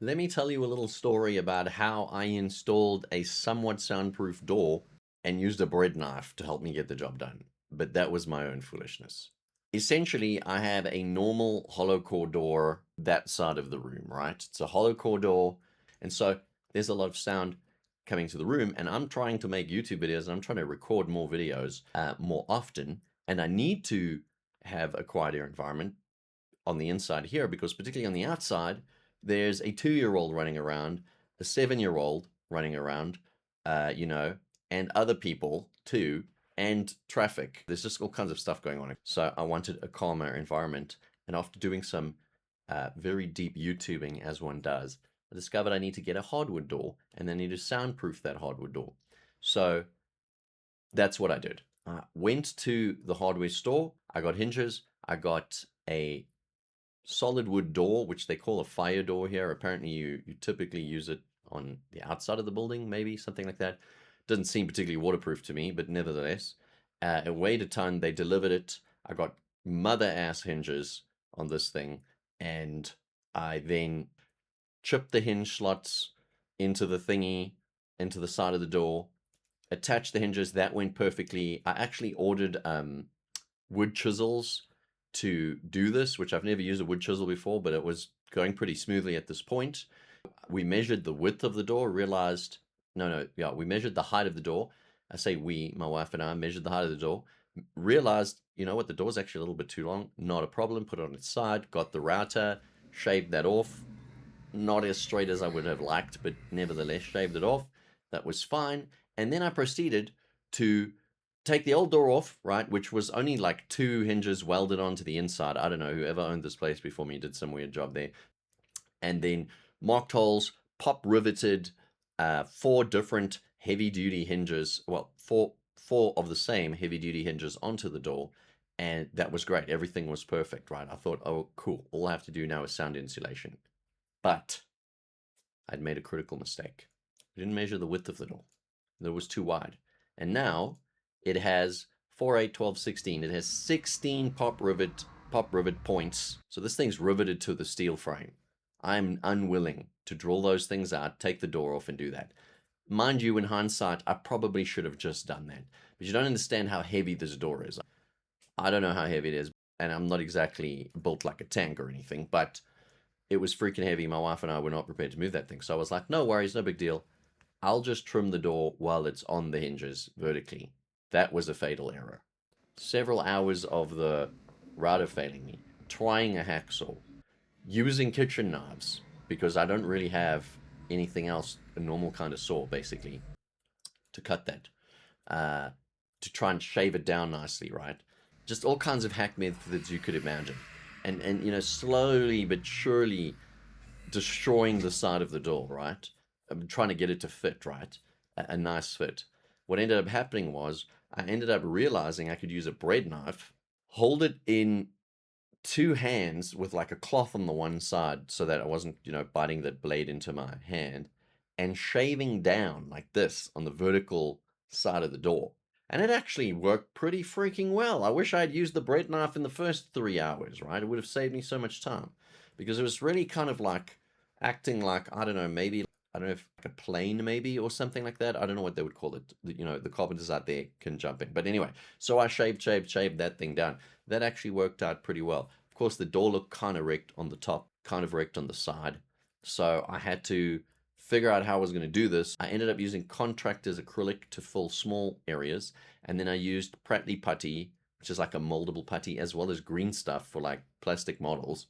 Let me tell you a little story about how I installed a somewhat soundproof door and used a bread knife to help me get the job done. But that was my own foolishness. Essentially, I have a normal hollow core door that side of the room, right? It's a hollow core door. And so there's a lot of sound coming to the room. And I'm trying to make YouTube videos and I'm trying to record more videos more often. And I need to have a quieter environment on the inside here because particularly on the outside, there's a 2-year-old running around, a 7-year-old running around, you know, and other people too, and traffic. There's just all kinds of stuff going on. So I wanted a calmer environment. And after doing some very deep YouTubing, as one does, I discovered I need to get a hardwood door and then need to soundproof that hardwood door. So that's what I did. I went to the hardware store. I got hinges. I got a solid wood door, which they call a fire door here. Apparently, you typically use it on the outside of the building, maybe something like that. Doesn't seem particularly waterproof to me, but nevertheless, it weighed a ton. They delivered it. I got mother ass hinges on this thing, and I then chipped the hinge slots into the thingy, into the side of the door, attached the hinges. That went perfectly. I actually ordered wood chisels to do this, which I've never used a wood chisel before, but it was going pretty smoothly at this point. We measured the width of the door, realized, no, yeah, we measured the height of the door. I say we, my wife and I measured the height of the door, realized, you know what, the door's actually a little bit too long, not a problem, put it on its side, got the router, shaved that off, not as straight as I would have liked, but nevertheless shaved it off. That was fine. And then I proceeded to take the old door off, right, which was only like 2 hinges welded onto the inside. I don't know, whoever owned this place before me did some weird job there. And then marked holes, pop riveted 4 different heavy duty hinges, well, four of the same heavy duty hinges onto the door. And that was great. Everything was perfect, right? I thought, oh, cool. All I have to do now is sound insulation. But I'd made a critical mistake. I didn't measure the width of the door. It was too wide. And now it has 4, 8, 12, 16. It has 16 pop rivet points. So this thing's riveted to the steel frame. I'm unwilling to draw those things out, take the door off and do that. Mind you, in hindsight, I probably should have just done that. But you don't understand how heavy this door is. I don't know how heavy it is, and I'm not exactly built like a tank or anything, but it was freaking heavy. My wife and I were not prepared to move that thing. So I was like, no worries, no big deal. I'll just trim the door while it's on the hinges vertically. That was a fatal error. Several hours of the router failing me, trying a hacksaw, using kitchen knives, because I don't really have anything else, a normal kind of saw basically, to cut that, uh, to try and shave it down nicely, right? Just all kinds of hack methods you could imagine. And you know, slowly but surely destroying the side of the door, right? I'm trying to get it to fit, right? A nice fit. What ended up happening was I ended up realizing I could use a bread knife, hold it in 2 hands with like a cloth on the one side so that I wasn't, you know, biting the blade into my hand and shaving down like this on the vertical side of the door. And it actually worked pretty freaking well. I wish I had used the bread knife in the first 3 hours, right? It would have saved me so much time because it was really kind of like acting like, I don't know, maybe, I don't know if like a plane maybe or something like that. I don't know what they would call it. You know, the carpenters out there can jump in. But anyway, so I shaved that thing down. That actually worked out pretty well. Of course, the door looked kind of wrecked on the top, kind of wrecked on the side. So I had to figure out how I was going to do this. I ended up using contractor's acrylic to fill small areas, and then I used Pratley putty, which is like a moldable putty, as well as green stuff for like plastic models,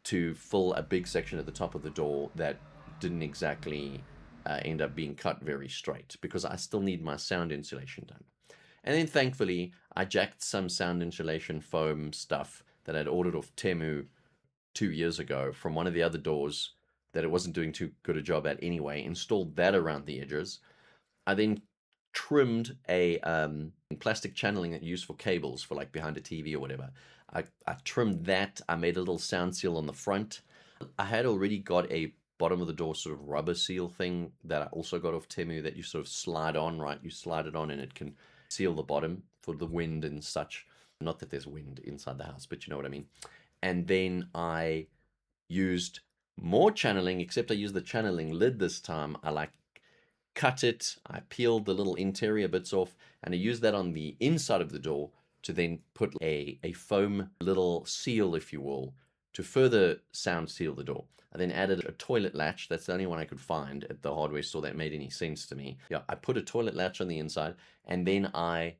to fill a big section at the top of the door that didn't exactly end up being cut very straight because I still need my sound insulation done. And then thankfully, I jacked some sound insulation foam stuff that I'd ordered off Temu 2 years ago from one of the other doors that it wasn't doing too good a job at anyway, installed that around the edges. I then trimmed a plastic channeling that you use for cables for like behind a TV or whatever. I trimmed that. I made a little sound seal on the front. I had already got a bottom of the door sort of rubber seal thing that I also got off Temu that you sort of slide on, right? You slide it on and it can seal the bottom for the wind and such. Not that there's wind inside the house, but you know what I mean. And then I used More channeling, except I use the channeling lid this time. I like cut it, I peeled the little interior bits off, and I used that on the inside of the door to then put a foam little seal, if you will, to further sound seal the door. I then added a toilet latch. That's the only one I could find at the hardware store that made any sense to me. Yeah, I put a toilet latch on the inside, and then I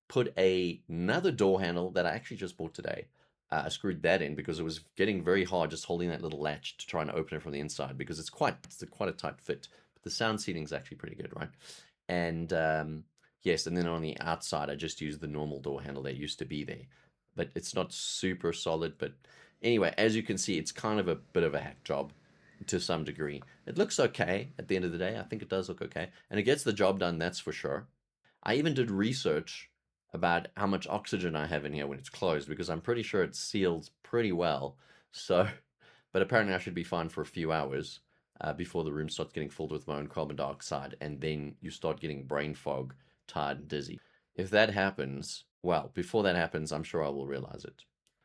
put another door handle that I actually just bought today. I screwed that in because it was getting very hard just holding that little latch to try and open it from the inside because it's quite a tight fit. But the sound seating is actually pretty good, right? And yes, and then on the outside, I just used the normal door handle that used to be there, but it's not super solid. But anyway, as you can see, it's kind of a bit of a hack job to some degree. It looks okay at the end of the day. I think it does look okay, and it gets the job done. That's for sure. I even did research about how much oxygen I have in here when it's closed because I'm pretty sure it seals pretty well. So, but apparently I should be fine for a few hours before the room starts getting filled with my own carbon dioxide, and then you start getting brain fog, tired, and dizzy. If that happens, well, before that happens, I'm sure I will realize it.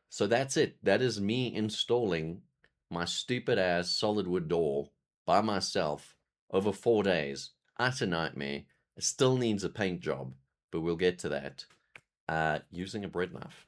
So that's it. That is me installing my stupid ass solid wood door by myself over 4 days. Utter nightmare. It still needs a paint job, but we'll get to that. Using a bread knife.